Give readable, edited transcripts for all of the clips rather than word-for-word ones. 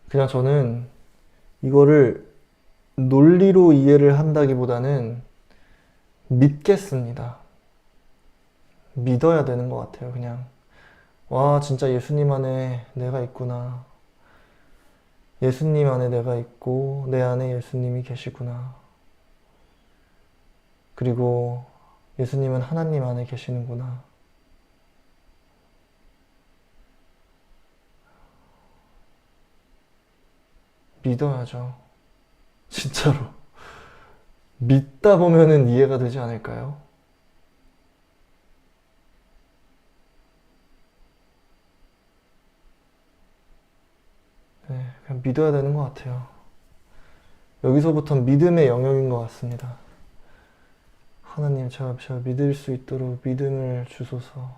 그냥 저는 이거를 논리로 이해를 한다기보다는 믿겠습니다. 믿어야 되는 것 같아요. 그냥 와 진짜 예수님 안에 내가 있구나. 예수님 안에 내가 있고 내 안에 예수님이 계시구나. 그리고 예수님은 하나님 안에 계시는구나. 믿어야죠. 진짜로. 믿다 보면은 이해가 되지 않을까요? 네, 그냥 믿어야 되는 것 같아요. 여기서부터 믿음의 영역인 것 같습니다. 하나님, 제가 믿을 수 있도록 믿음을 주소서.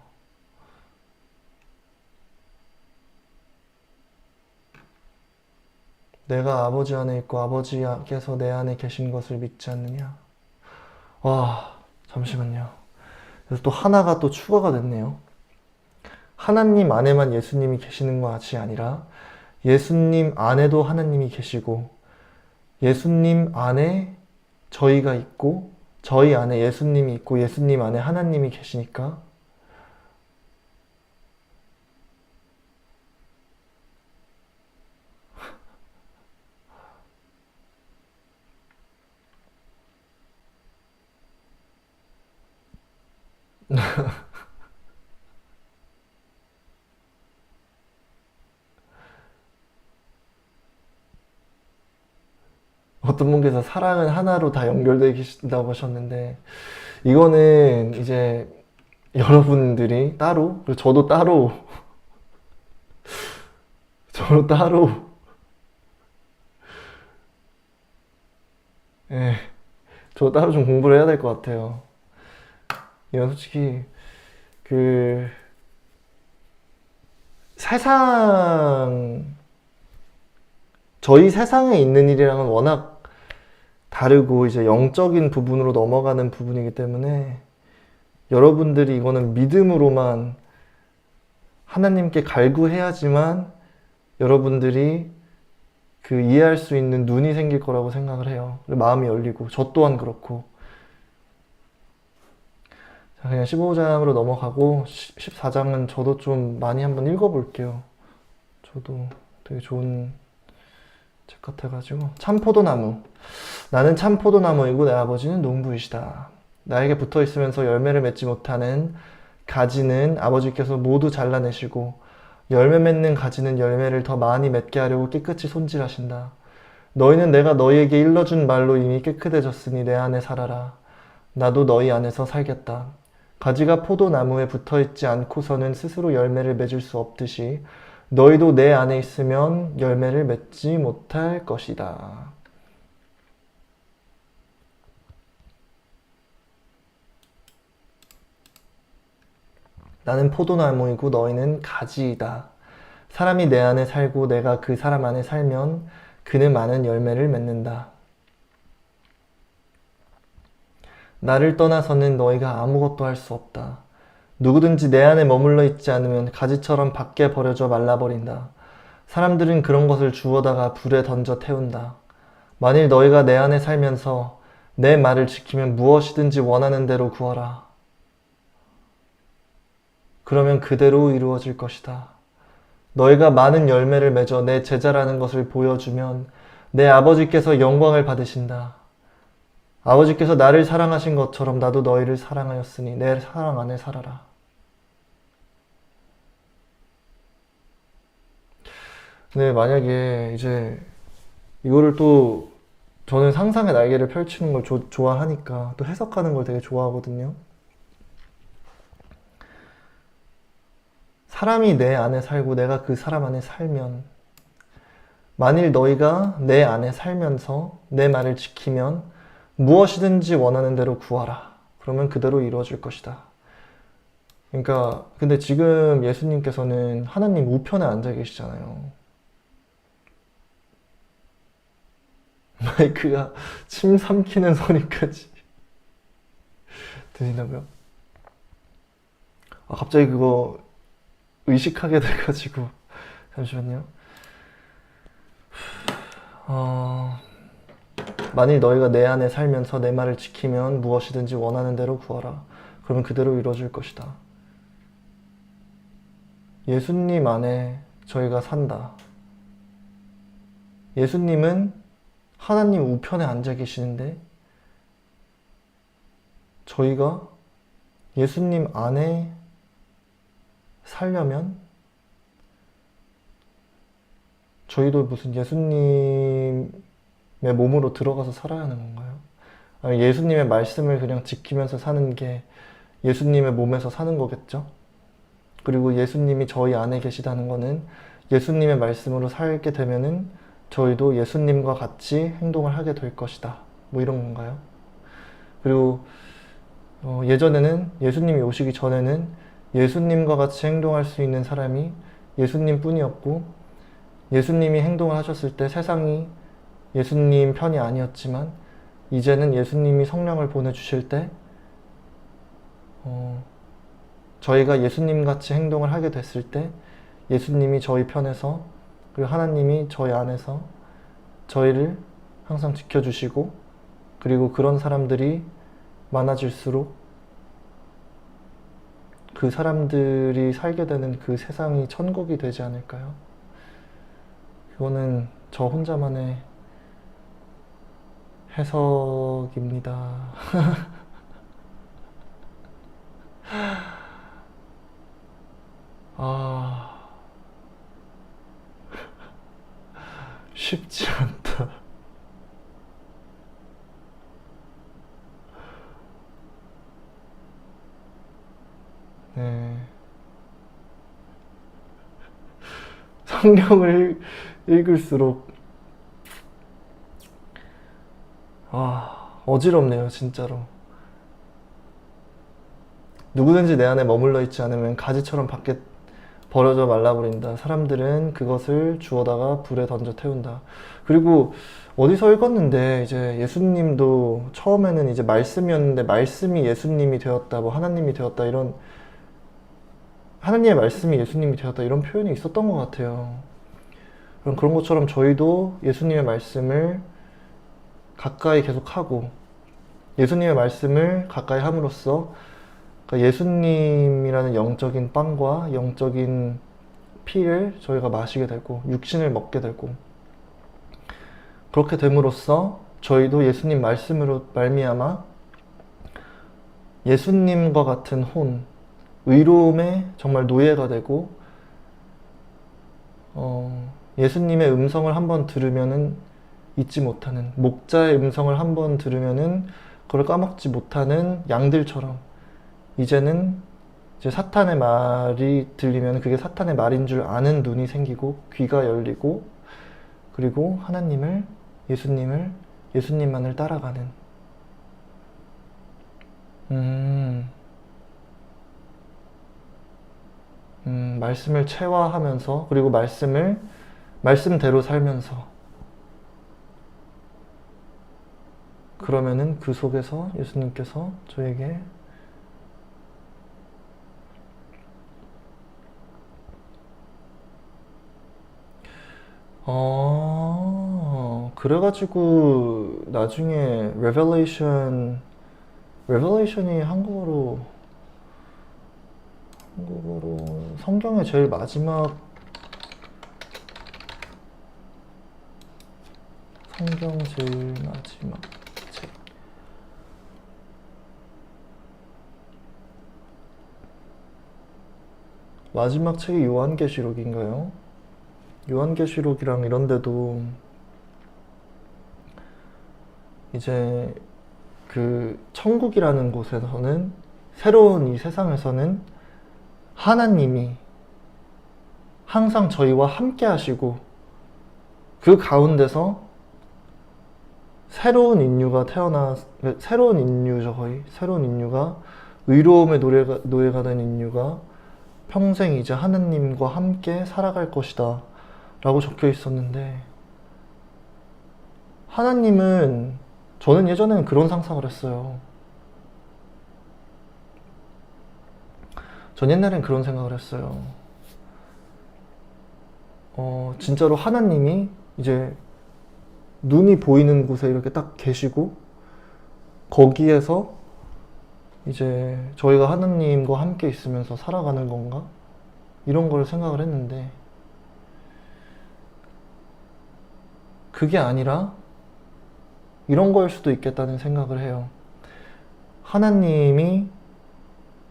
내가 아버지 안에 있고 아버지께서 내 안에 계신 것을 믿지 않느냐? 와, 잠시만요. 그래서 또 하나가 또 추가가 됐네요. 하나님 안에만 예수님이 계시는 것이 아니라 예수님 안에도 하나님이 계시고 예수님 안에 저희가 있고 저희 안에 예수님이 있고 예수님 안에 하나님이 계시니까 어떤 분께서 사랑은 하나로 다 연결되어 계신다고 하셨는데 이거는 이제 여러분들이 따로 그리고 저도 따로 예, 저도 따로 좀 공부를 해야 될 것 같아요. 이건 솔직히 그 세상 저희 세상에 있는 일이랑은 워낙 다르고 이제 영적인 부분으로 넘어가는 부분이기 때문에 여러분들이 이거는 믿음으로만 하나님께 갈구해야지만 여러분들이 그 이해할 수 있는 눈이 생길 거라고 생각을 해요. 마음이 열리고 저 또한 그렇고. 자, 그냥 15장으로 넘어가고 14장은 저도 좀 많이 한번 읽어볼게요. 저도 되게 좋은 책 같아가지고. 참포도나무. 나는 참포도나무이고 내 아버지는 농부이시다. 나에게 붙어 있으면서 열매를 맺지 못하는 가지는 아버지께서 모두 잘라내시고 열매 맺는 가지는 열매를 더 많이 맺게 하려고 깨끗이 손질하신다. 너희는 내가 너희에게 일러준 말로 이미 깨끗해졌으니 내 안에 살아라. 나도 너희 안에서 살겠다. 가지가 포도나무에 붙어있지 않고서는 스스로 열매를 맺을 수 없듯이 너희도 내 안에 있으면 열매를 맺지 못할 것이다. 나는 포도나무이고 너희는 가지이다. 사람이 내 안에 살고 내가 그 사람 안에 살면 그는 많은 열매를 맺는다. 나를 떠나서는 너희가 아무것도 할 수 없다. 누구든지 내 안에 머물러 있지 않으면 가지처럼 밖에 버려져 말라버린다. 사람들은 그런 것을 주워다가 불에 던져 태운다. 만일 너희가 내 안에 살면서 내 말을 지키면 무엇이든지 원하는 대로 구하라. 그러면 그대로 이루어질 것이다. 너희가 많은 열매를 맺어 내 제자라는 것을 보여주면 내 아버지께서 영광을 받으신다. 아버지께서 나를 사랑하신 것처럼 나도 너희를 사랑하였으니 내 사랑 안에 살아라. 네, 만약에 이제 이거를 또 저는 상상의 날개를 펼치는 걸 좋아하니까 또 해석하는 걸 되게 좋아하거든요. 사람이 내 안에 살고 내가 그 사람 안에 살면 만일 너희가 내 안에 살면서 내 말을 지키면 무엇이든지 원하는 대로 구하라. 그러면 그대로 이루어질 것이다. 그러니까 근데 지금 예수님께서는 하나님 우편에 앉아 계시잖아요. 마이크가 침 삼키는 소리까지 들리나고요? 아, 갑자기 그거 의식하게 돼가지고 잠시만요. 만일 너희가 내 안에 살면서 내 말을 지키면 무엇이든지 원하는 대로 구하라. 그러면 그대로 이루어질 것이다. 예수님 안에 저희가 산다. 예수님은 하나님 우편에 앉아 계시는데 저희가 예수님 안에 살려면 저희도 무슨 예수님의 몸으로 들어가서 살아야 하는 건가요? 아니, 예수님의 말씀을 그냥 지키면서 사는 게 예수님의 몸에서 사는 거겠죠? 그리고 예수님이 저희 안에 계시다는 거는 예수님의 말씀으로 살게 되면은 저희도 예수님과 같이 행동을 하게 될 것이다. 뭐 이런 건가요? 그리고 예전에는 예수님이 오시기 전에는 예수님과 같이 행동할 수 있는 사람이 예수님 뿐이었고 예수님이 행동을 하셨을 때 세상이 예수님 편이 아니었지만 이제는 예수님이 성령을 보내주실 때 저희가 예수님 같이 행동을 하게 됐을 때 예수님이 저희 편에서 그리고 하나님이 저희 안에서 저희를 항상 지켜주시고 그리고 그런 사람들이 많아질수록 그 사람들이 살게 되는 그 세상이 천국이 되지 않을까요? 그거는 저 혼자만의 해석입니다. 쉽지 않다. 네. 성경을 읽을수록 어지럽네요, 진짜로. 누구든지 내 안에 머물러 있지 않으면 가지처럼 밖에 버려져 말라버린다. 사람들은 그것을 주워다가 불에 던져 태운다. 그리고 어디서 읽었는데 이제 예수님도 처음에는 이제 말씀이었는데 말씀이 예수님이 되었다, 뭐 하나님이 되었다 이런 하나님의 말씀이 예수님이 되었다 이런 표현이 있었던 것 같아요. 그런 것처럼 저희도 예수님의 말씀을 가까이 계속하고 예수님의 말씀을 가까이 함으로써 그러니까 예수님이라는 영적인 빵과 영적인 피를 저희가 마시게 되고 육신을 먹게 되고 그렇게 됨으로써 저희도 예수님 말씀으로 말미암아 예수님과 같은 혼, 의로움의 정말 노예가 되고 예수님의 음성을 한번 들으면은 잊지 못하는 목자의 음성을 한번 들으면은 그걸 까먹지 못하는 양들처럼 이제는 이제 사탄의 말이 들리면 그게 사탄의 말인 줄 아는 눈이 생기고 귀가 열리고 그리고 하나님을 예수님만을 따라가는 말씀을 체화하면서 그리고 말씀대로 살면서 그러면은 그 속에서 예수님께서 저에게 그래가지고 나중에 레벨레이션이 한국어로 성경의 제일 마지막 책 마지막 책이 요한계시록인가요? 요한계시록이랑 이런 데도 이제 그 천국이라는 곳에서는 새로운 이 세상에서는 하나님이 항상 저희와 함께 하시고 그 가운데서 새로운 인류가 의로움의 노예가 된 인류가 평생 이제 하나님과 함께 살아갈 것이다 라고 적혀 있었는데 하나님은 저는 예전에는 그런 상상을 했어요. 전 옛날엔 그런 생각을 했어요. 진짜로 하나님이 이제 눈이 보이는 곳에 이렇게 딱 계시고 거기에서 이제 저희가 하느님과 함께 있으면서 살아가는 건가? 이런 걸 생각을 했는데 그게 아니라 이런 거일 수도 있겠다는 생각을 해요. 하나님이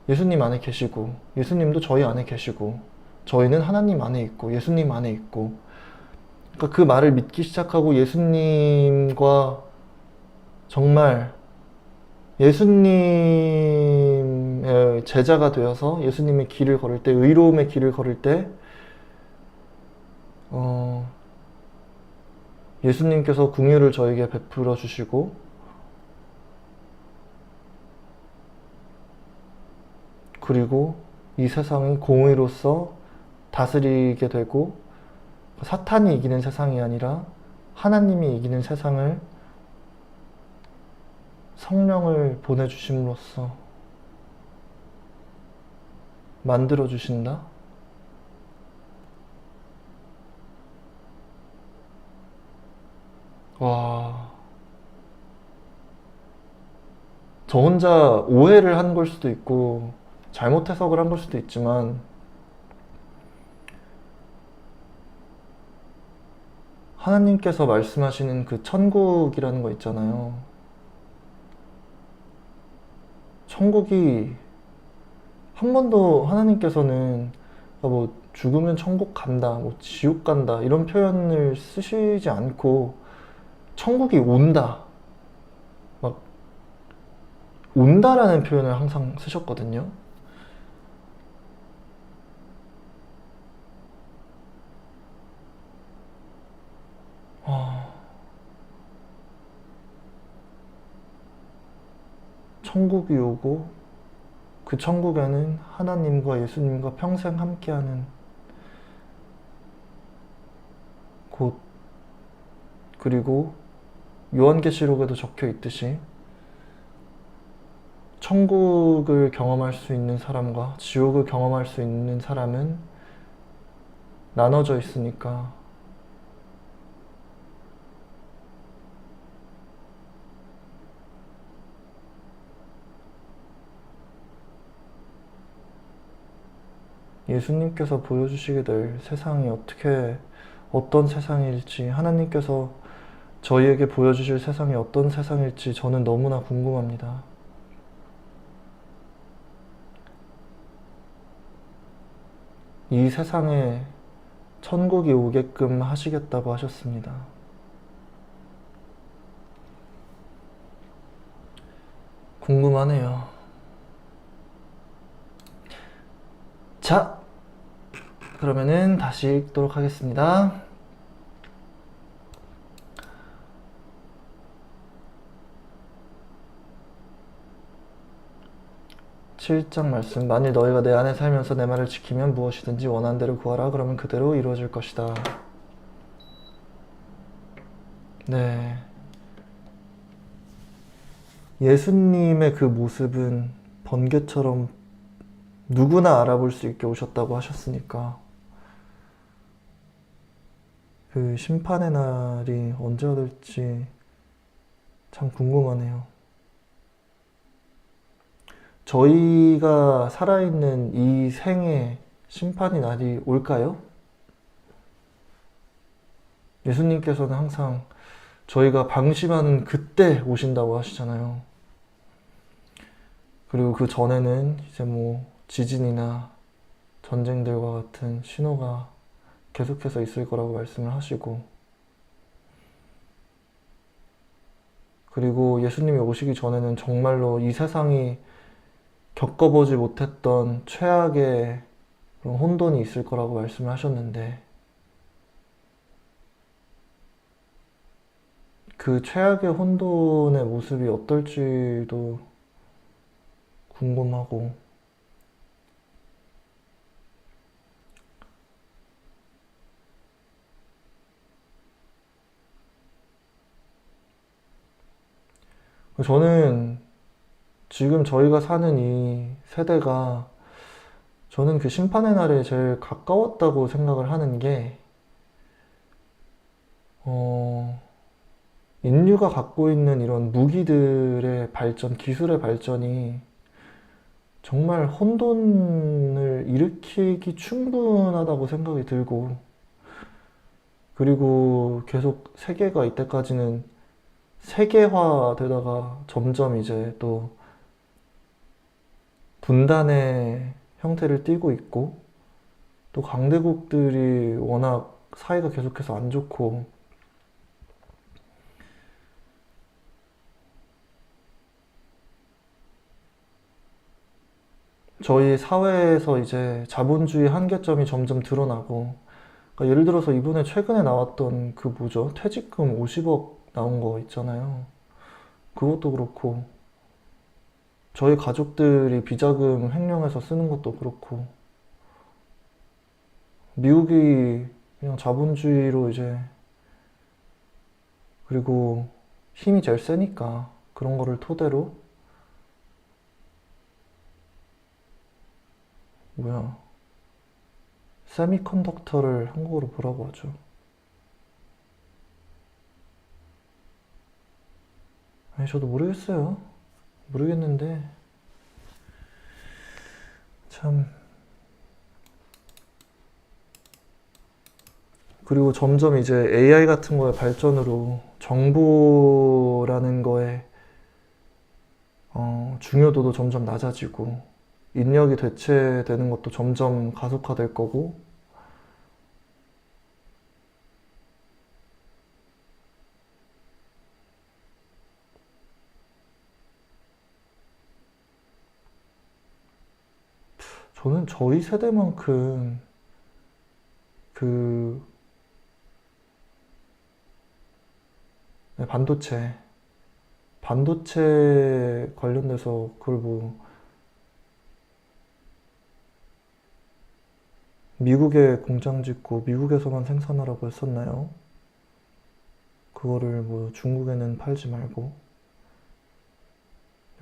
예수님 안에 계시고 예수님도 저희 안에 계시고 저희는 하나님 안에 있고 예수님 안에 있고 그러니까 그 말을 믿기 시작하고 예수님과 정말 예수님의 제자가 되어서 예수님의 길을 걸을 때 의로움의 길을 걸을 때 예수님께서 긍휼을 저에게 베풀어 주시고 그리고 이 세상이 공의로서 다스리게 되고 사탄이 이기는 세상이 아니라 하나님이 이기는 세상을 성령을 보내주심으로써 만들어 주신다? 와, 저 혼자 오해를 한 걸 수도 있고 잘못 해석을 한 걸 수도 있지만 하나님께서 말씀하시는 그 천국이라는 거 있잖아요. 천국이 한 번도 하나님께서는 뭐 죽으면 천국 간다, 뭐 지옥 간다 이런 표현을 쓰시지 않고 천국이 온다, 막 온다라는 표현을 항상 쓰셨거든요. 천국이 오고 그 천국에는 하나님과 예수님과 평생 함께하는 곳, 그리고 요한계시록에도 적혀 있듯이 천국을 경험할 수 있는 사람과 지옥을 경험할 수 있는 사람은 나눠져 있으니까 예수님께서 보여주시게 될 세상이 어떤 세상일지, 하나님께서 저희에게 보여주실 세상이 어떤 세상일지 저는 너무나 궁금합니다. 이 세상에 천국이 오게끔 하시겠다고 하셨습니다. 궁금하네요. 자, 그러면은 다시 읽도록 하겠습니다. (7장) 말씀. 만일 너희가 내 안에 살면서 내 말을 지키면 무엇이든지 원하는 대로 구하라. 그러면 그대로 이루어질 것이다. 네. 예수님의 그 모습은 번개처럼 누구나 알아볼 수 있게 오셨다고 하셨으니까 그 심판의 날이 언제가 될지 참 궁금하네요. 저희가 살아있는 이 생에 심판의 날이 올까요? 예수님께서는 항상 저희가 방심하는 그때 오신다고 하시잖아요. 그리고 그 전에는 이제 뭐 지진이나 전쟁들과 같은 신호가 계속해서 있을 거라고 말씀을 하시고, 그리고 예수님이 오시기 전에는 정말로 이 세상이 겪어보지 못했던 최악의 그런 혼돈이 있을 거라고 말씀을 하셨는데, 그 최악의 혼돈의 모습이 어떨지도 궁금하고, 저는 지금 저희가 사는 이 세대가 저는 그 심판의 날에 제일 가까웠다고 생각을 하는 게 인류가 갖고 있는 이런 무기들의 발전, 기술의 발전이 정말 혼돈을 일으키기 충분하다고 생각이 들고, 그리고 계속 세계가 이때까지는 세계화 되다가 점점 이제 또 분단의 형태를 띠고 있고, 또 강대국들이 워낙 사이가 계속해서 안 좋고, 저희 사회에서 이제 자본주의 한계점이 점점 드러나고, 그러니까 예를 들어서 이번에 최근에 나왔던 그 뭐죠? 퇴직금 50억 나온 거 있잖아요. 그것도 그렇고, 저희 가족들이 비자금 횡령해서 쓰는 것도 그렇고, 미국이 그냥 자본주의로 이제, 그리고 힘이 제일 세니까 그런 거를 토대로, 뭐야, 세미컨덕터를 한국어로 뭐라고 하죠? 아니, 저도 모르겠어요. 모르겠는데, 참. 그리고 점점 이제 AI 같은 거의 발전으로 정보라는 거에 중요도도 점점 낮아지고, 인력이 대체되는 것도 점점 가속화될 거고, 저는 저희 세대만큼 그 네, 반도체 관련돼서 그걸 뭐 미국에 공장 짓고 미국에서만 생산하라고 했었나요? 그거를 뭐 중국에는 팔지 말고.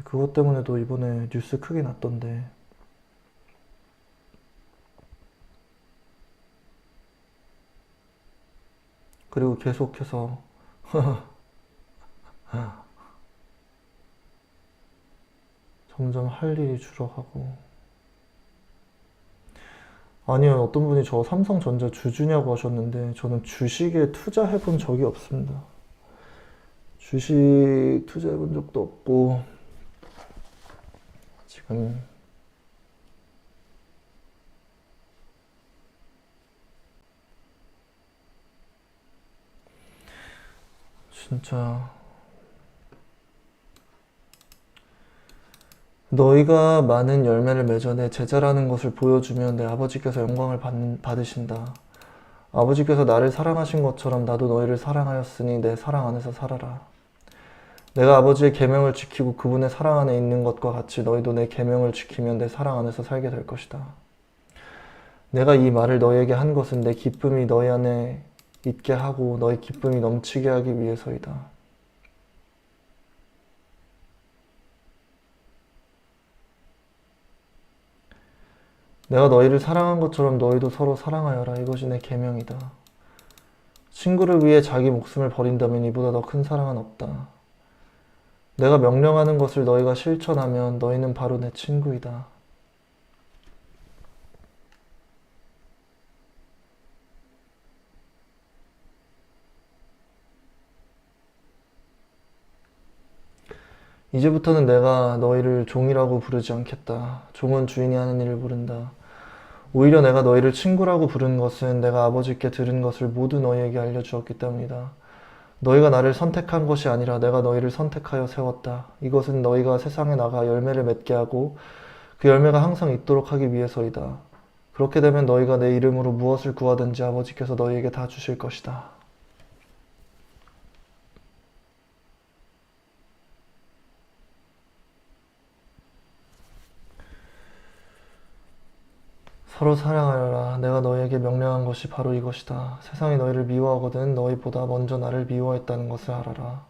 그것 때문에도 이번에 뉴스 크게 났던데. 그리고 계속해서 점점 할 일이 줄어가고. 아니요, 어떤 분이 저 삼성전자 주주냐고 하셨는데, 저는 주식에 투자해 본 적이 없습니다. 주식 투자해 본 적도 없고, 지금, 진짜, 너희가 많은 열매를 맺어 내 제자라는 것을 보여주면 내 아버지께서 영광을 받으신다. 아버지께서 나를 사랑하신 것처럼 나도 너희를 사랑하였으니 내 사랑 안에서 살아라. 내가 아버지의 계명을 지키고 그분의 사랑 안에 있는 것과 같이 너희도 내 계명을 지키면 내 사랑 안에서 살게 될 것이다. 내가 이 말을 너희에게 한 것은 내 기쁨이 너희 안에 있게 하고 너희 기쁨이 넘치게 하기 위해서이다. 내가 너희를 사랑한 것처럼 너희도 서로 사랑하여라. 이것이 내 계명이다. 친구를 위해 자기 목숨을 버린다면 이보다 더 큰 사랑은 없다. 내가 명령하는 것을 너희가 실천하면 너희는 바로 내 친구이다. 이제부터는 내가 너희를 종이라고 부르지 않겠다. 종은 주인이 하는 일을 모른다. 오히려 내가 너희를 친구라고 부른 것은 내가 아버지께 들은 것을 모두 너희에게 알려주었기 때문이다. 너희가 나를 선택한 것이 아니라 내가 너희를 선택하여 세웠다. 이것은 너희가 세상에 나가 열매를 맺게 하고 그 열매가 항상 있도록 하기 위해서이다. 그렇게 되면 너희가 내 이름으로 무엇을 구하든지 아버지께서 너희에게 다 주실 것이다. 서로 사랑하여라. 내가 너희에게 명령한 것이 바로 이것이다. 세상이 너희를 미워하거든 너희보다 먼저 나를 미워했다는 것을 알아라.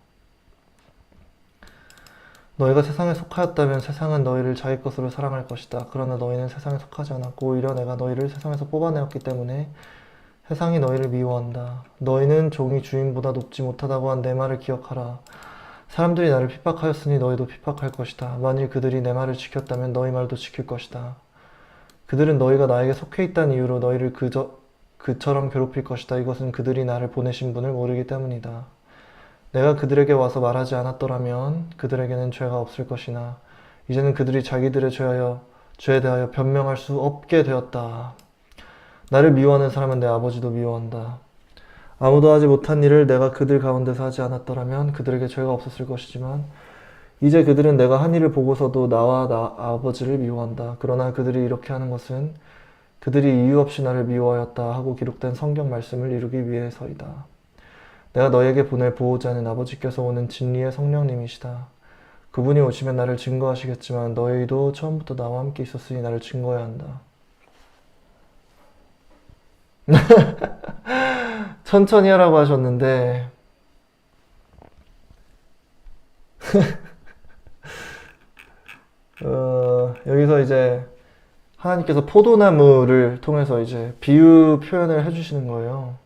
너희가 세상에 속하였다면 세상은 너희를 자기 것으로 사랑할 것이다. 그러나 너희는 세상에 속하지 않았고 오히려 내가 너희를 세상에서 뽑아내었기 때문에 세상이 너희를 미워한다. 너희는 종이 주인보다 높지 못하다고 한 내 말을 기억하라. 사람들이 나를 핍박하였으니 너희도 핍박할 것이다. 만일 그들이 내 말을 지켰다면 너희 말도 지킬 것이다. 그들은 너희가 나에게 속해 있다는 이유로 너희를 그처럼 괴롭힐 것이다. 이것은 그들이 나를 보내신 분을 모르기 때문이다. 내가 그들에게 와서 말하지 않았더라면 그들에게는 죄가 없을 것이나 이제는 그들이 자기들의 죄에 대하여 변명할 수 없게 되었다. 나를 미워하는 사람은 내 아버지도 미워한다. 아무도 하지 못한 일을 내가 그들 가운데서 하지 않았더라면 그들에게 죄가 없었을 것이지만 이제 그들은 내가 한 일을 보고서도 나와 나 아버지를 미워한다. 그러나 그들이 이렇게 하는 것은 그들이 이유 없이 나를 미워하였다 하고 기록된 성경 말씀을 이루기 위해서이다. 내가 너에게 보낼 보호자는 아버지께서 오는 진리의 성령님이시다. 그분이 오시면 나를 증거하시겠지만 너희도 처음부터 나와 함께 있었으니 나를 증거해야 한다. 천천히 하라고 하셨는데 여기서 이제 하나님께서 포도나무를 통해서 이제 비유 표현을 해주시는 거예요.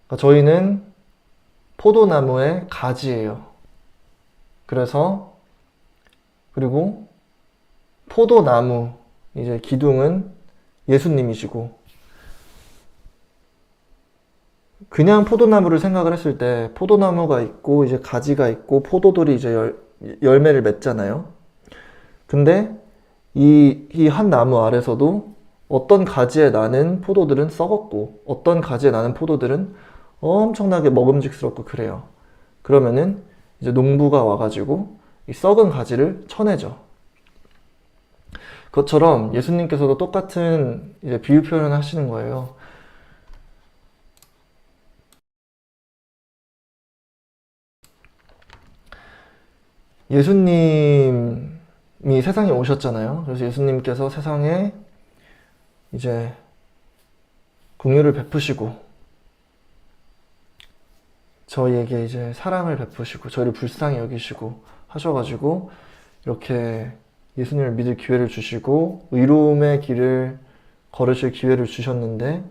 그러니까 저희는 포도나무의 가지예요. 그리고 포도나무, 이제 기둥은 예수님이시고, 그냥 포도나무를 생각을 했을 때 포도나무가 있고 이제 가지가 있고 포도들이 이제 열매를 맺잖아요. 근데 이 한 나무 아래서도 어떤 가지에 나는 포도들은 썩었고 어떤 가지에 나는 포도들은 엄청나게 먹음직스럽고 그래요. 그러면은 이제 농부가 와가지고 이 썩은 가지를 쳐내죠. 그것처럼 예수님께서도 똑같은 이제 비유 표현을 하시는 거예요. 예수님이 세상에 오셨잖아요. 그래서 예수님께서 세상에 이제 긍휼을 베푸시고 저희에게 이제 사랑을 베푸시고 저희를 불쌍히 여기시고 하셔가지고 이렇게 예수님을 믿을 기회를 주시고 의로움의 길을 걸으실 기회를 주셨는데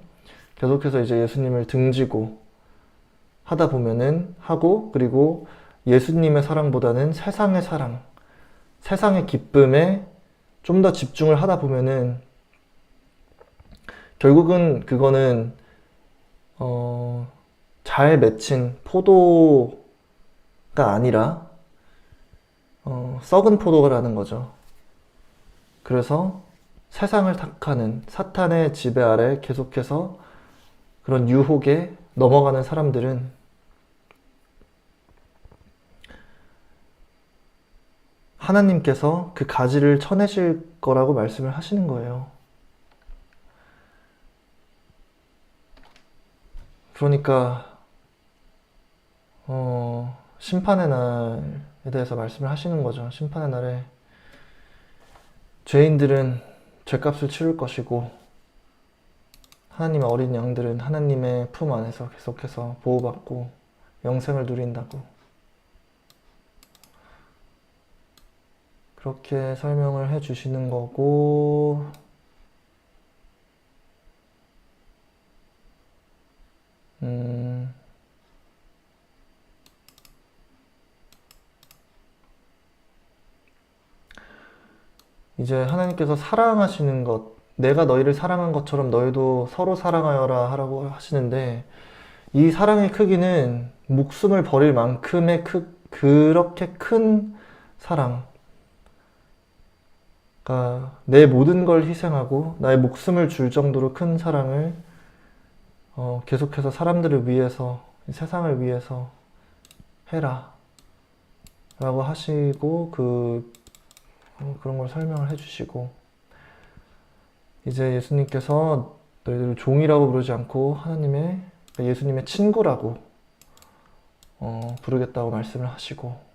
계속해서 이제 예수님을 등지고 하다 보면은 그리고 예수님의 사랑보다는 세상의 사랑, 세상의 기쁨에 좀 더 집중을 하다 보면은 결국은 그거는 잘 맺힌 포도가 아니라 썩은 포도라는 거죠. 그래서 세상을 탁하는 사탄의 지배 아래 계속해서 그런 유혹에 넘어가는 사람들은 하나님께서 그 가지를 쳐내실 거라고 말씀을 하시는 거예요. 그러니까 심판의 날에 대해서 말씀을 하시는 거죠. 심판의 날에 죄인들은 죄값을 치를 것이고 하나님의 어린 양들은 하나님의 품 안에서 계속해서 보호받고 영생을 누린다고 그렇게 설명을 해 주시는 거고, 이제 하나님께서 사랑하시는 것, 내가 너희를 사랑한 것처럼 너희도 서로 사랑하여라 하라고 하시는데, 이 사랑의 크기는 목숨을 버릴 만큼의 그렇게 큰 사랑, 그러니까 내 모든 걸 희생하고 나의 목숨을 줄 정도로 큰 사랑을 계속해서 사람들을 위해서, 세상을 위해서 해라 라고 하시고 그런 걸 설명을 해주시고 이제 예수님께서 너희들을 종이라고 부르지 않고 예수님의 친구라고 부르겠다고 말씀을 하시고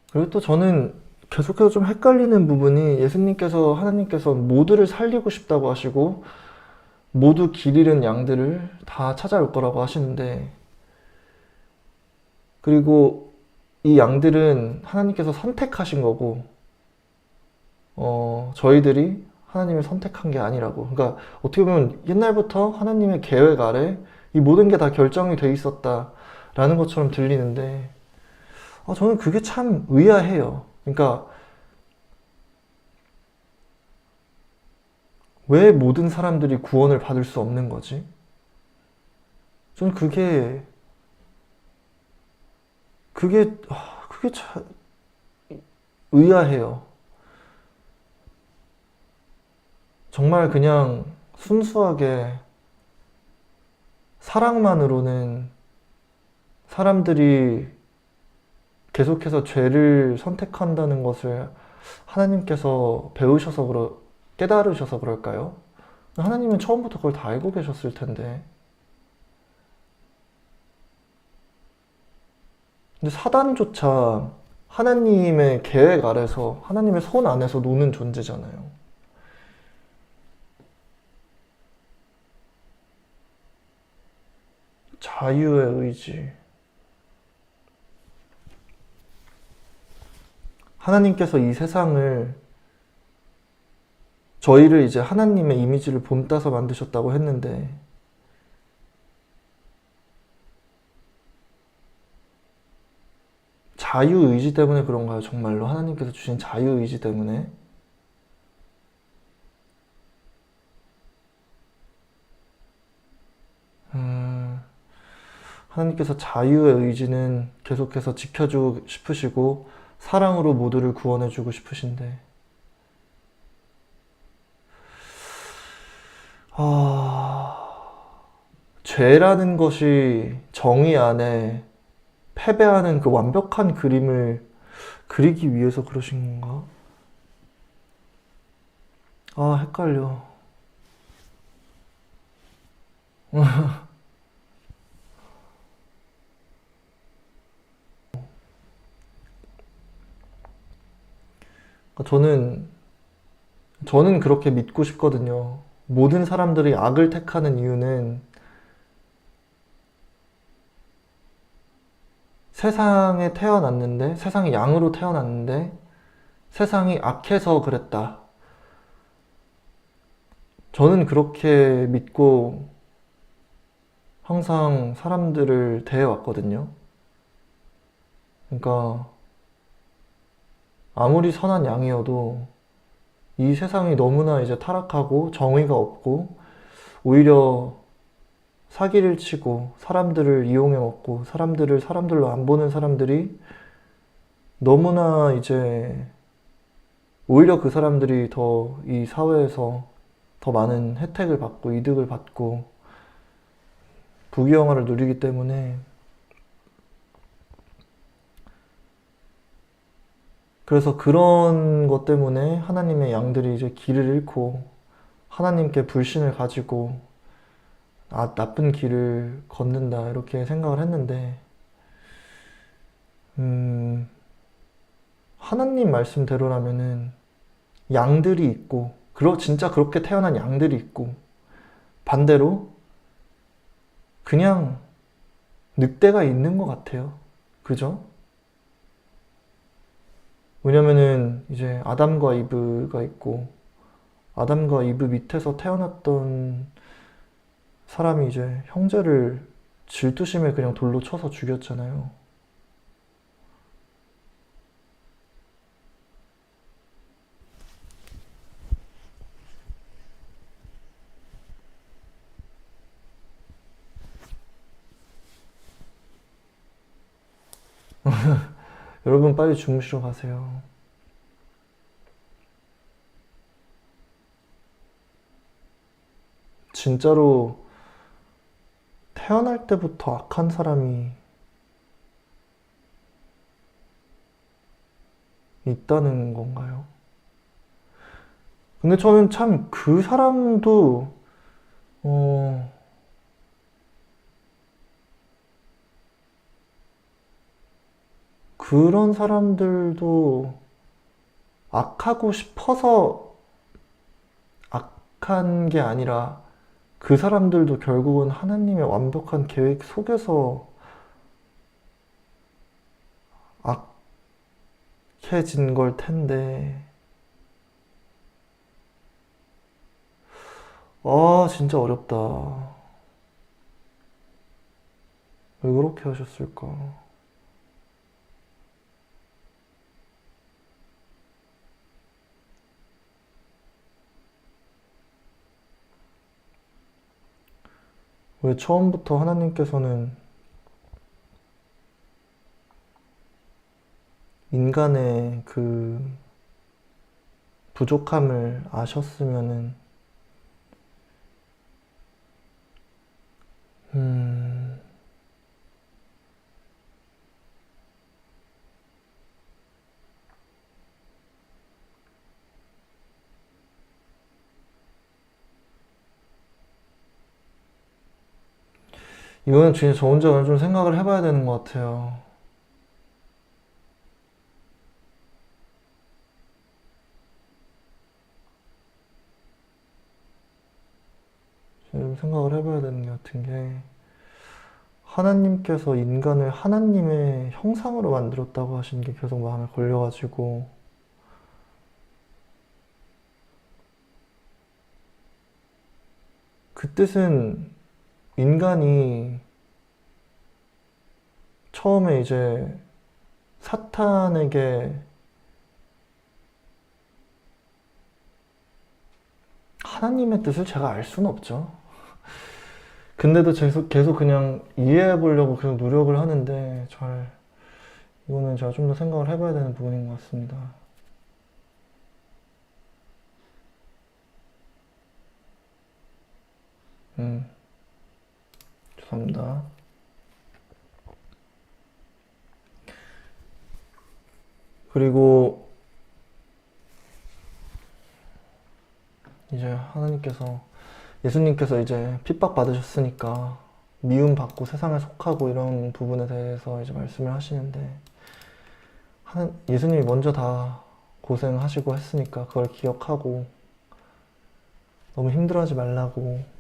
그리고 또 저는 계속해서 좀 헷갈리는 부분이 하나님께서 모두를 살리고 싶다고 하시고 모두 길 잃은 양들을 다 찾아올 거라고 하시는데 그리고 이 양들은 하나님께서 선택하신 거고 저희들이 하나님을 선택한 게 아니라고. 그러니까 어떻게 보면 옛날부터 하나님의 계획 아래 이 모든 게 다 결정이 돼 있었다라는 것처럼 들리는데, 저는 그게 참 의아해요. 그러니까 왜 모든 사람들이 구원을 받을 수 없는 거지? 저는 그게 참 의아해요. 정말 그냥 순수하게 사랑만으로는 사람들이 계속해서 죄를 선택한다는 것을 하나님께서 깨달으셔서 그럴까요? 하나님은 처음부터 그걸 다 알고 계셨을 텐데. 근데 사단조차 하나님의 계획 아래서, 하나님의 손 안에서 노는 존재잖아요. 자유의 의지. 하나님께서 이 세상을, 저희를 이제 하나님의 이미지를 본따서 만드셨다고 했는데, 자유의지 때문에 그런가요? 정말로 하나님께서 주신 자유의지 때문에? 하나님께서 자유의 의지는 계속해서 지켜주고 싶으시고 사랑으로 모두를 구원해주고 싶으신데, 죄라는 것이 정의 안에 패배하는 그 완벽한 그림을 그리기 위해서 그러신 건가? 헷갈려. 저는 그렇게 믿고 싶거든요. 모든 사람들이 악을 택하는 이유는 세상에 양으로 태어났는데 세상이 악해서 그랬다. 저는 그렇게 믿고 항상 사람들을 대해왔거든요. 그러니까 아무리 선한 양이어도 이 세상이 너무나 이제 타락하고 정의가 없고 오히려 사기를 치고 사람들을 이용해 먹고 사람들을 사람들로 안 보는 사람들이 너무나 이제 오히려 그 사람들이 더 이 사회에서 더 많은 혜택을 받고 이득을 받고 부귀영화를 누리기 때문에, 그래서 그런 것 때문에 하나님의 양들이 이제 길을 잃고 하나님께 불신을 가지고 나쁜 길을 걷는다 이렇게 생각을 했는데, 하나님 말씀대로라면은 양들이 있고 진짜 그렇게 태어난 양들이 있고, 반대로 그냥 늑대가 있는 것 같아요. 그죠? 왜냐면은 이제 아담과 이브가 있고 아담과 이브 밑에서 태어났던 사람이 이제 형제를 질투심에 그냥 돌로 쳐서 죽였잖아요. 여러분 빨리 주무시러 가세요. 진짜로 태어날 때부터 악한 사람이 있다는 건가요? 근데 저는 참 그 사람도 그런 사람들도 악하고 싶어서 악한 게 아니라 그 사람들도 결국은 하나님의 완벽한 계획 속에서 악해진 걸 텐데, 아, 진짜 어렵다. 왜 그렇게 하셨을까? 왜 처음부터 하나님께서는 인간의 그 부족함을 아셨으면은, 음, 이거는 진짜 저 혼자 좀 생각을 해봐야 되는 것 같아요. 좀 생각을 해봐야 되는 게 같은 게, 하나님께서 인간을 하나님의 형상으로 만들었다고 하신 게 계속 마음에 걸려가지고, 그 뜻은 인간이 처음에 이제 사탄에게 하나님의 뜻을 제가 알 수는 없죠. 근데도 계속 그냥 이해해 보려고 계속 노력을 하는데 이거는 제가 좀 더 생각을 해봐야 되는 부분인 것 같습니다. 음, 죄송합니다. 그리고 이제 예수님께서 이제 핍박받으셨으니까 미움받고 세상에 속하고 이런 부분에 대해서 이제 말씀을 하시는데, 예수님이 먼저 다 고생하시고 했으니까 그걸 기억하고 너무 힘들어하지 말라고.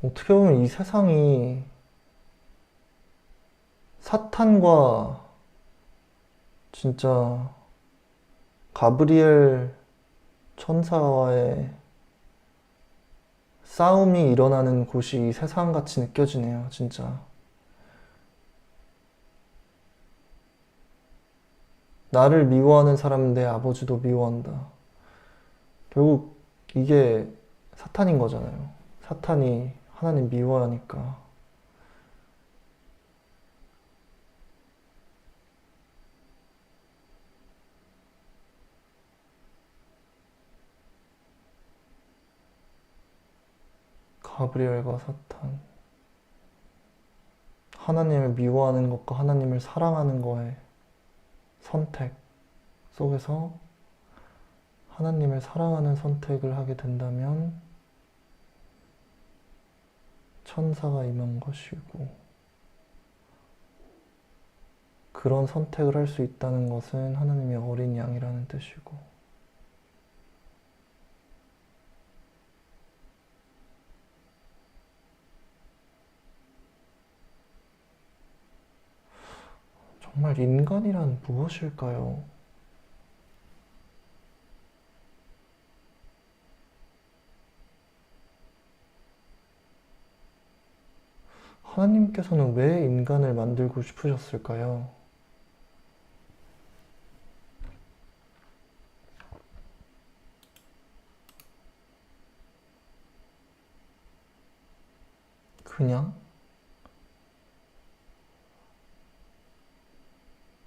어떻게 보면 이 세상이 사탄과 진짜 가브리엘 천사와의 싸움이 일어나는 곳이 이 세상같이 느껴지네요, 진짜. 나를 미워하는 사람은 내 아버지도 미워한다. 결국 이게 사탄인 거잖아요. 사탄이 하나님 미워하니까. 가브리엘과 사탄. 하나님을 미워하는 것과 하나님을 사랑하는 거의 선택 속에서 하나님을 사랑하는 선택을 하게 된다면 천사가 임한 것이고, 그런 선택을 할 수 있다는 것은 하나님의 어린 양이라는 뜻이고, 정말 인간이란 무엇일까요? 하나님께서는 왜 인간을 만들고 싶으셨을까요? 그냥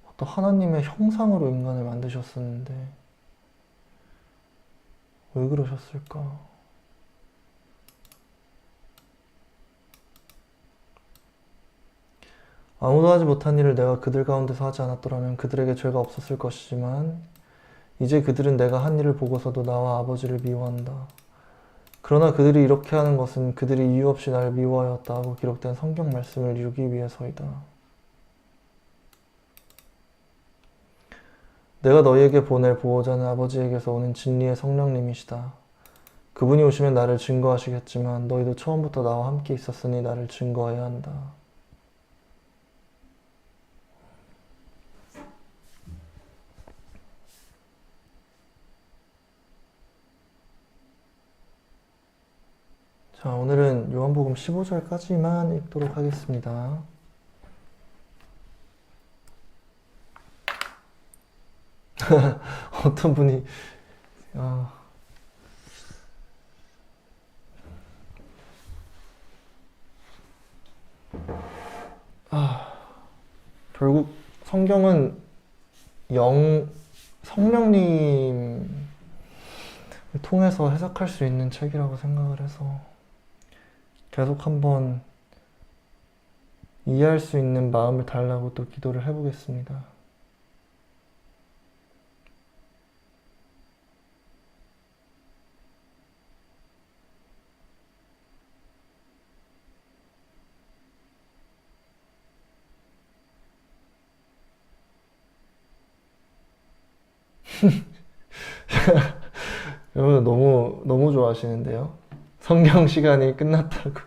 어떤 하나님의 형상으로 인간을 만드셨었는데 왜 그러셨을까? 아무도 하지 못한 일을 내가 그들 가운데서 하지 않았더라면 그들에게 죄가 없었을 것이지만 이제 그들은 내가 한 일을 보고서도 나와 아버지를 미워한다. 그러나 그들이 이렇게 하는 것은 그들이 이유 없이 나를 미워하였다 하고 기록된 성경 말씀을 이루기 위해서이다. 내가 너희에게 보낼 보호자는 아버지에게서 오는 진리의 성령님이시다. 그분이 오시면 나를 증거하시겠지만 너희도 처음부터 나와 함께 있었으니 나를 증거해야 한다. 자, 오늘은 요한복음 15절까지만 읽도록 하겠습니다. 어떤 분이 결국 성경은 성령님을 통해서 해석할 수 있는 책이라고 생각을 해서 계속 한번 이해할 수 있는 마음을 달라고 또 기도를 해보겠습니다. 여러분 너무 좋아하시는데요? 성경 시간이 끝났다고.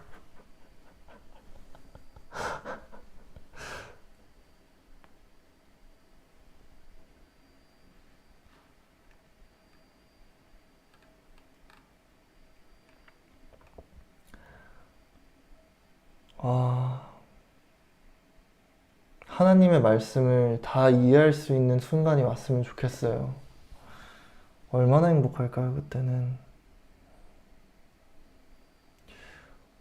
하나님의 말씀을 다 이해할 수 있는 순간이 왔으면 좋겠어요. 얼마나 행복할까요, 그때는.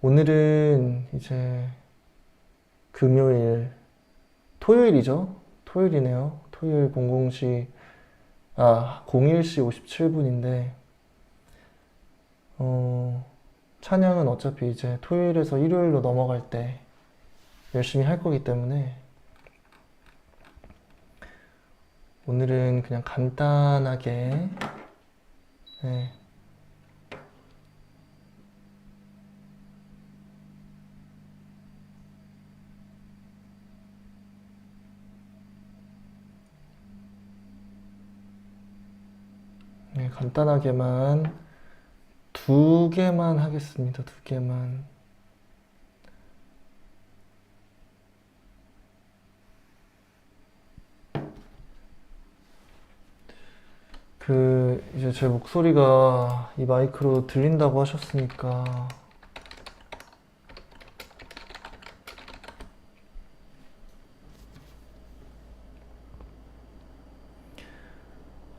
오늘은 이제 토요일이죠? 토요일이네요. 토요일 01시 57분인데, 찬양은 어차피 이제 토요일에서 일요일로 넘어갈 때 열심히 할 거기 때문에, 오늘은 그냥 간단하게, 네, 간단하게만 2개만 하겠습니다. 2개만. 이제 제 목소리가 이 마이크로 들린다고 하셨으니까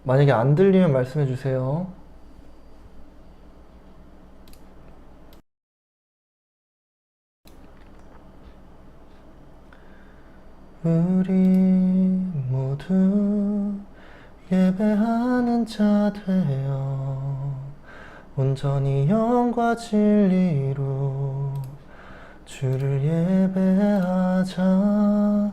만약에 안 들리면 말씀해 주세요. 우리 모두 예배하는 자 되어 온전히 영과 진리로 주를 예배하자.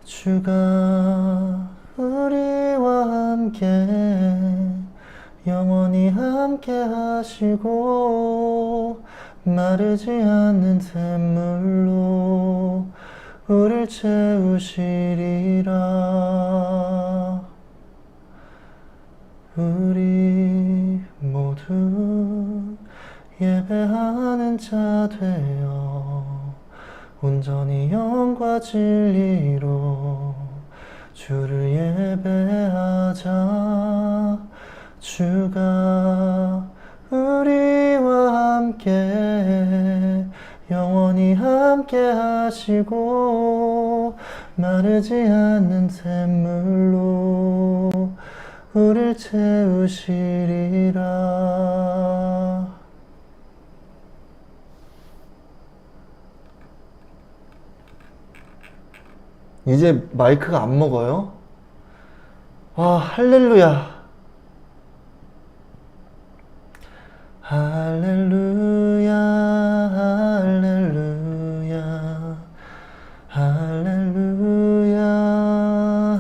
주가 우리와 함께 영원히 함께 하시고 마르지 않는 샘물로 우릴 채우시리라. 우리 모두 예배하는 자 되어 온전히 영과 진리로 주를 예배하자. 주가 우리와 함께 영원히 함께 하시고 마르지 않는 샘물로 우릴 채우시리라. 이제 마이크가 안 먹어요? 할렐루야. 할렐루야, 할렐루야, 할렐루야,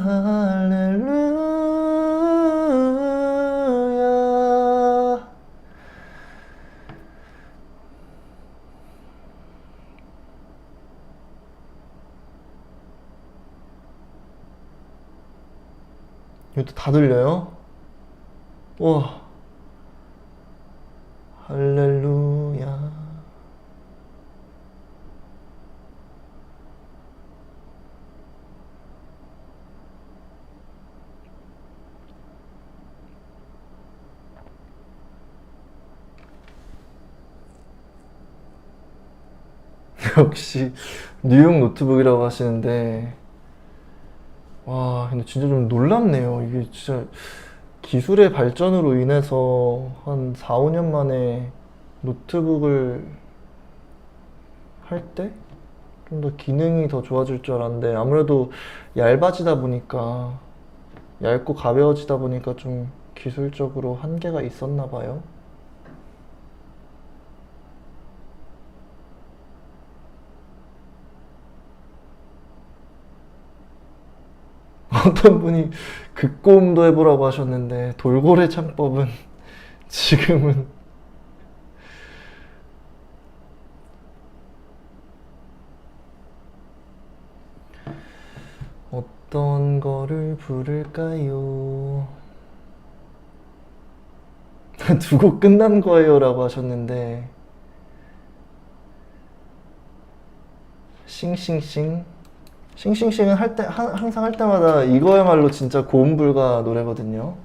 할렐루야. 이것도 다 들려요? 와. 할렐루야. 역시 뉴욕 노트북이라고 하시는데, 와, 근데 진짜 좀 놀랍네요. 이게 진짜 기술의 발전으로 인해서 한 4, 5년 만에 노트북을 할 때 좀 더 기능이 더 좋아질 줄 알았는데, 아무래도 얇아지다 보니까, 얇고 가벼워지다 보니까 좀 기술적으로 한계가 있었나 봐요. 어떤 분이 극고음도 해보라고 하셨는데, 돌고래 창법은 지금은 어떤 거를 부를까요? 두 곡 끝난 거예요 라고 하셨는데, 싱싱싱? 싱싱싱은 항상 할 때마다 이거야말로 진짜 고음불가 노래거든요.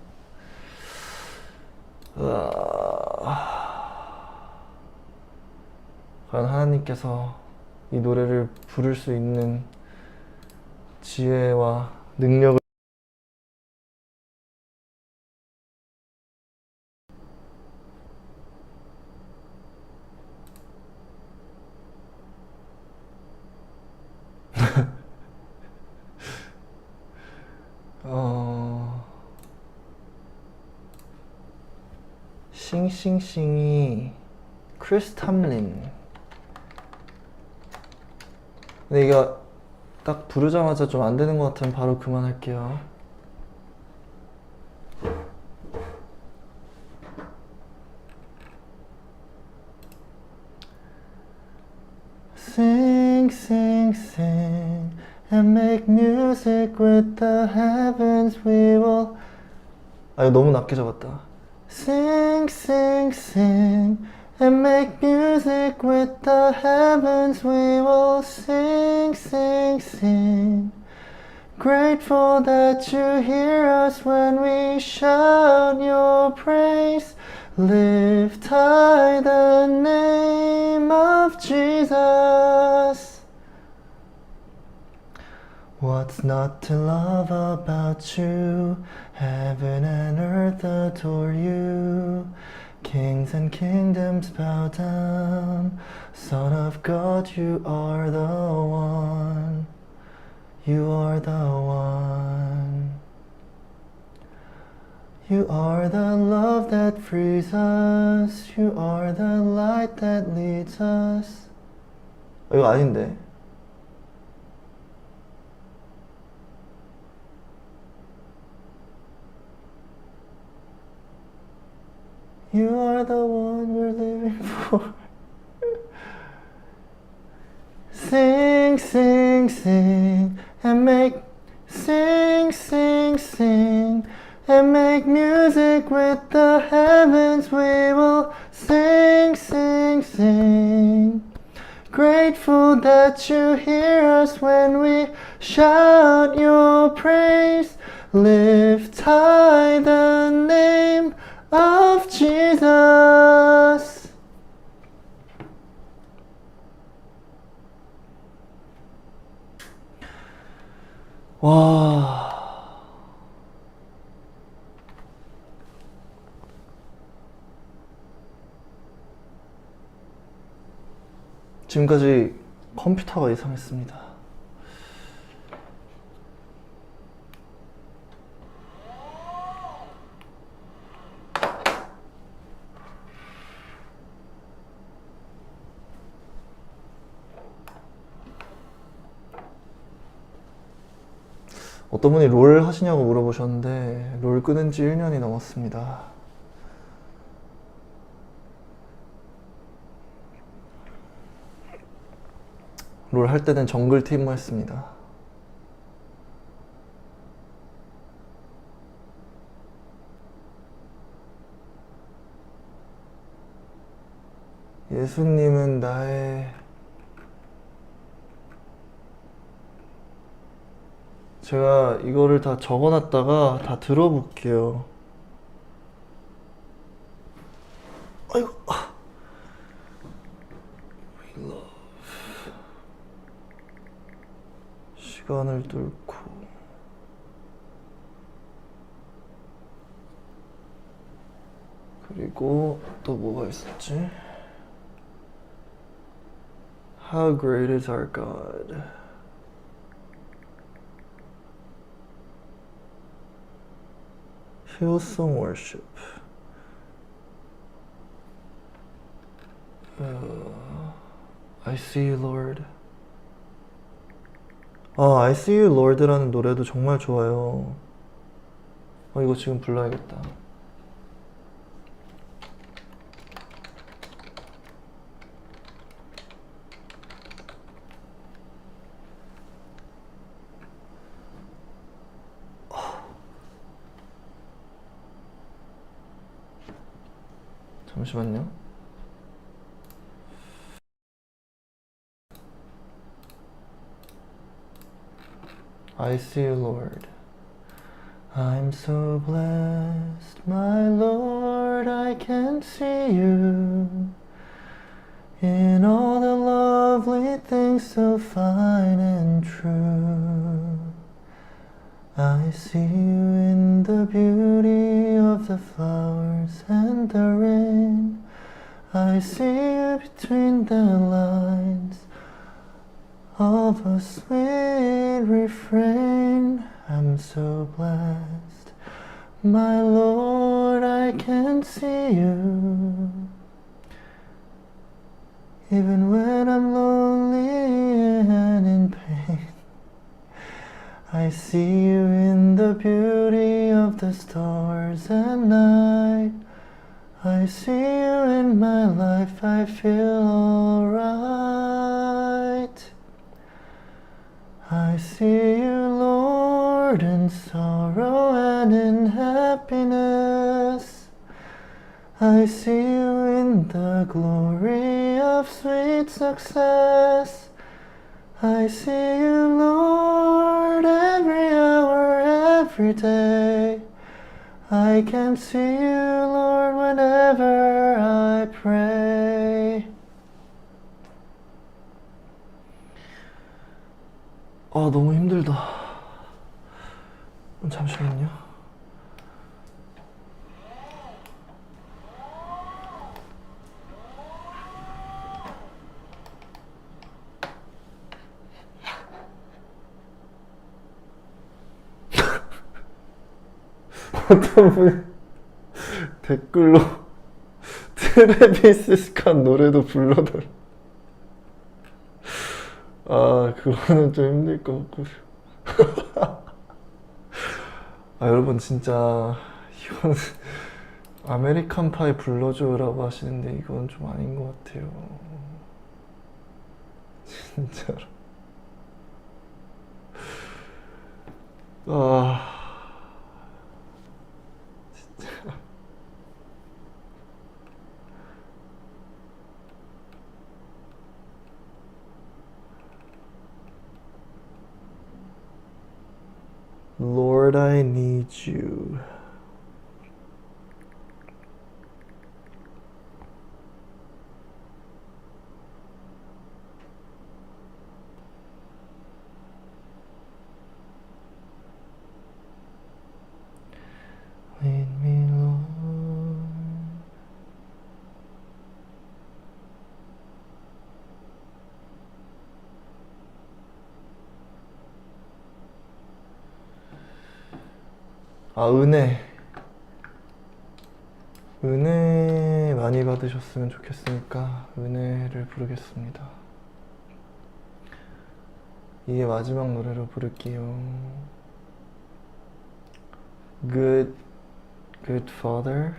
과연 하나님께서 이 노래를 부를 수 있는 지혜와 능력을 어... 싱싱싱이 크리스 탐린. 근데 이거 딱 부르자마자 좀 안 되는 것 같으면 바로 그만할게요. Sing, sing, sing, and make music with the heavens we will. 아, 이거 너무 낮게 잡았다. Sing, sing, sing, and make music with the heavens we will sing, sing, sing. Grateful that you hear us when we shout your praise. Lift high the name of Jesus. What's not to love about you? Heaven and earth adore you. Kings and kingdoms bow down. Son of God, you are the one. You are the one. You are the love that frees us. You are the light that leads us. 이거 아닌데. You are the one we're living for. Sing, sing, sing, and make sing, sing, sing, and make music with the heavens. We will sing, sing, sing. Grateful that you hear us when we shout your praise. Lift high the name of Jesus. 와. 지금까지 컴퓨터가 이상했습니다. 어떤 분이 롤 하시냐고 물어보셨는데 롤 끄는 지 1년이 넘었습니다. 롤 할 때는 정글 팀을 했습니다. 예수님은 나의 제가 이거를 다 적어놨다가 다 들어볼게요. 아이고. 시간을 뚫고 그리고 또 뭐가 있었지? How great is our God? Hillsong worship. I see you, Lord. I see you, Lord라는 노래도 정말 좋아요. 이거 지금 불러야겠다. 잠시만요. I see you, Lord. I'm so blessed, my Lord, I can see you in all the lovely things so fine and true. I see you in the beauty of the flowers and the rain. I see you between the lines of a sweet refrain. I'm so blessed, my Lord, I can see you even when I'm lonely and in pain. I see you in the beauty of the stars at night. I see you in my life, I feel alright. I see you, Lord, in sorrow and in happiness. I see you in the glory of sweet success. I see you, Lord, every hour, every day. I can see you, Lord, whenever I pray. 너무 힘들다. 잠시만요. 어떤 분이 댓글로 트래비스 스캇 노래도 불러달라. 그거는 좀 힘들 것 같고. 여러분 진짜 이건 아메리칸 파이 불러줘라고 하시는데 이건 좀 아닌 것 같아요. 진짜로. 진짜. Lord, I need you. Lead me, Lord. 은혜 많이 받으셨으면 좋겠으니까 은혜를 부르겠습니다. 이게 마지막 노래로 부를게요. Good Father.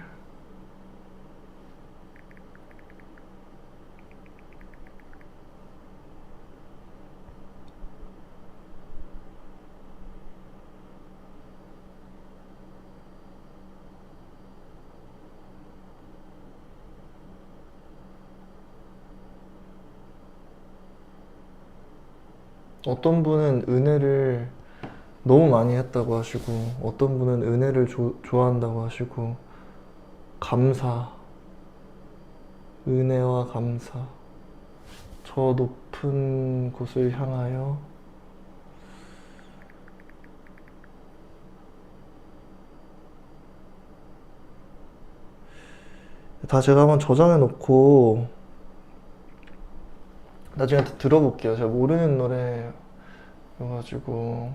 어떤 분은 은혜를 너무 많이 했다고 하시고, 어떤 분은 은혜를 좋아한다고 하시고, 감사, 은혜와 감사, 저 높은 곳을 향하여. 다 제가 한번 저장해 놓고 나중에 들어볼게요. 제가 모르는 노래여가지고.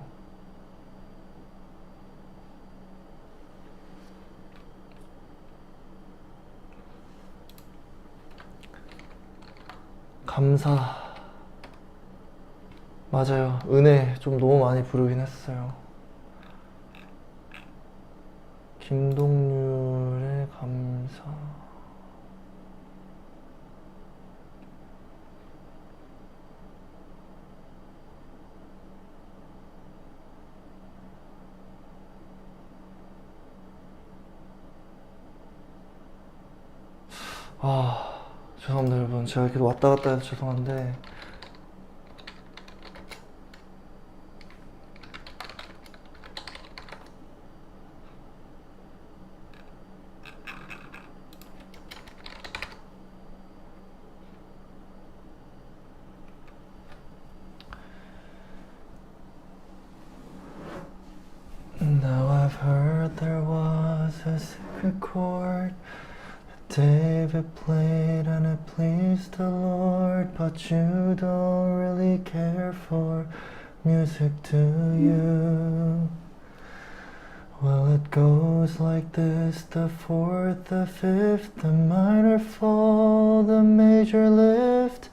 감사. 맞아요. 은혜 좀 너무 많이 부르긴 했어요. 김동률의 감사. 죄송합니다 여러분. 제가 이렇게 왔다 갔다 해서 죄송한데, Now I've heard there was a secret chord David played and it pleased the Lord, but you don't really care for music, do you? Well, it goes like this: the fourth, the fifth, the minor fall, the major lift,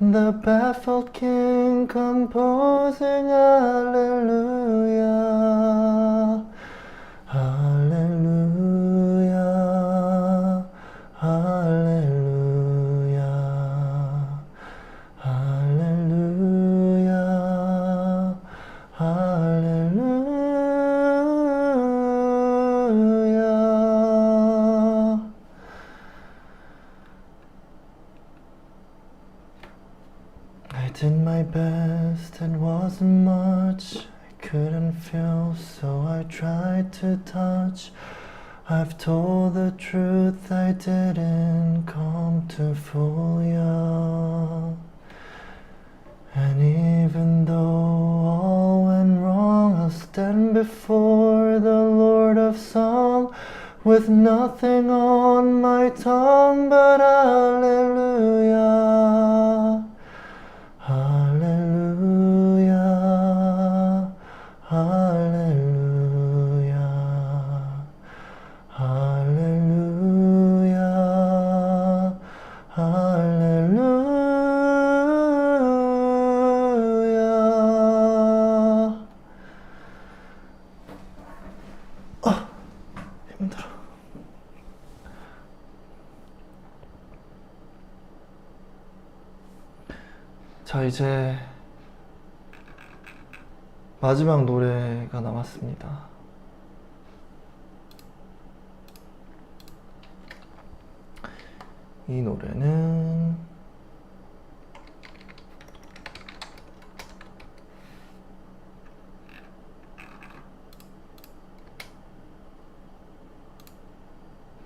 the baffled king composing Hallelujah, Hallelujah, Hallelujah, Hallelujah, Hallelujah. I did my best, it wasn't much. I couldn't feel, so I tried to touch. I've told the truth, I didn't come to fool ya. And even though all went wrong, I'll stand before the Lord of Song with nothing on my tongue but Hallelujah, Hallelujah, Hallelujah, Hallelujah, Hallelujah. 힘들어. 자, 이제 마지막 노래가 남았습니다. 이 노래는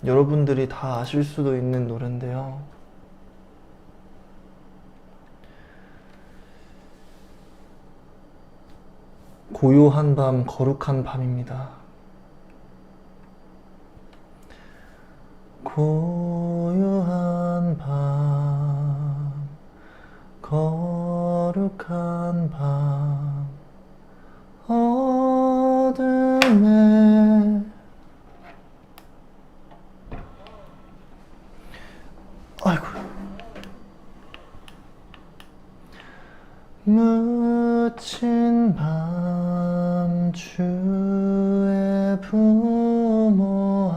여러분들이 다 아실 수도 있는 노래인데요. 고요한 밤, 거룩한 밤입니다. 고요한 밤, 거룩한 밤, 어둠에 아이고. 묻힌 밤 주의 부모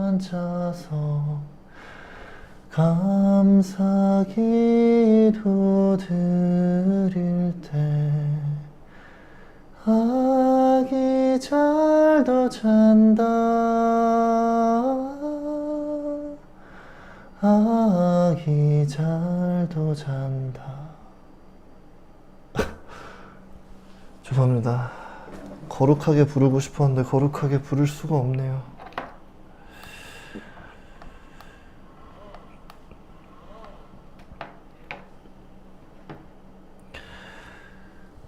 앉아서 감사 기도 드릴 때 아기 잘도 잔다, 아기 잘도 잔다. 죄송합니다. 거룩하게 부르고 싶었는데 거룩하게 부를 수가 없네요.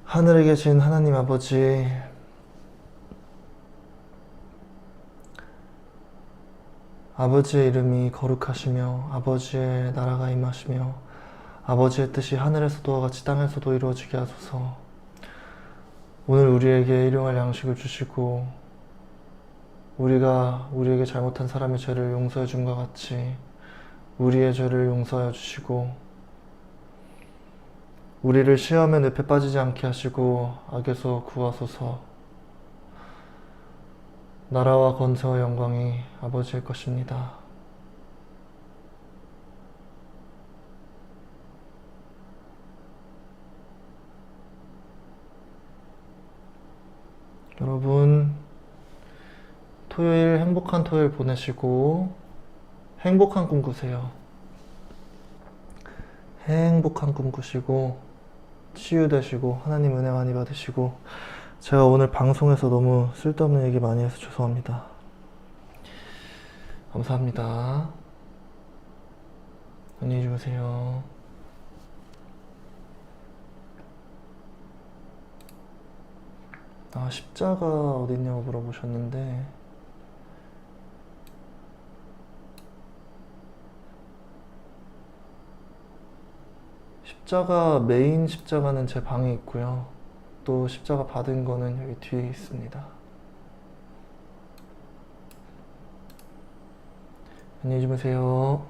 하늘에 계신 하나님 아버지, 아버지의 이름이 거룩하시며 아버지의 나라가 임하시며 아버지의 뜻이 하늘에서도 같이 땅에서도 이루어지게 하소서. 오늘 우리에게 일용할 양식을 주시고 우리가 우리에게 잘못한 사람의 죄를 용서해 줌과 같이 우리의 죄를 용서하여 주시고 우리를 시험에 늪에 빠지지 않게 하시고 악에서 구하소서. 나라와 권세와 영광이 아버지의 것입니다. 여러분, 토요일 행복한 토요일 보내시고 행복한 꿈 꾸세요. 행복한 꿈 꾸시고 치유되시고 하나님 은혜 많이 받으시고. 제가 오늘 방송에서 너무 쓸데없는 얘기 많이 해서 죄송합니다. 감사합니다. 안녕히 주무세요. 십자가 어딨냐고 물어보셨는데 십자가, 메인 십자가는 제 방에 있고요. 또 십자가 받은 거는 여기 뒤에 있습니다. 안녕히 주무세요.